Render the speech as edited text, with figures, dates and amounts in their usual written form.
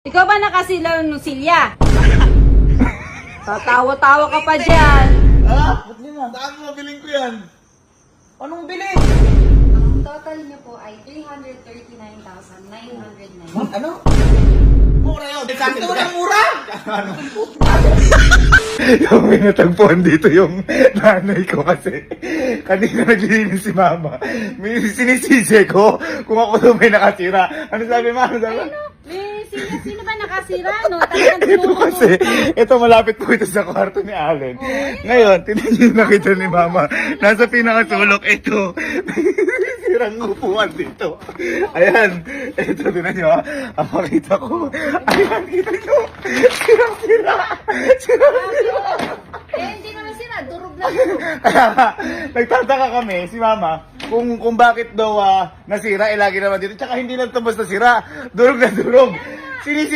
Ikaw ba nakasilaw ng silya? Tatawa-tawa ka pa dyan. Ha? Ba't yun na? Saan mo mabiling ko yan? Anong bilhin? Ang total niyo po ay 339,909. Ano? Mura yun. Sakto na mura! Yung pinatagpuan dito yung nanay ko kasi kanina naglilinis si mama. Sinisisi ko kung ako daw may nakatira. Ano sabi ma? Ano sabi? Sino ba nakasira, no? Talagang Ito kasi, ito malapit po ito sa kwarto ni Allen. Ngayon, tinan niyo yung nakita ni mama. Nasa pinakasulok, ito. Sirang upuan dito. Ayan. Ito, tinan niyo ha. Ang makita ko. Ayan, kita niyo. Sirang-sira. Sirang-sira. Eh, hindi naman sila. Durog lang. Kaya nga, nagtataka kami, si mama, kung bakit daw nasira, lagi naman dito. Tsaka hindi lang ito basta sira. Durog na durog. Sinisi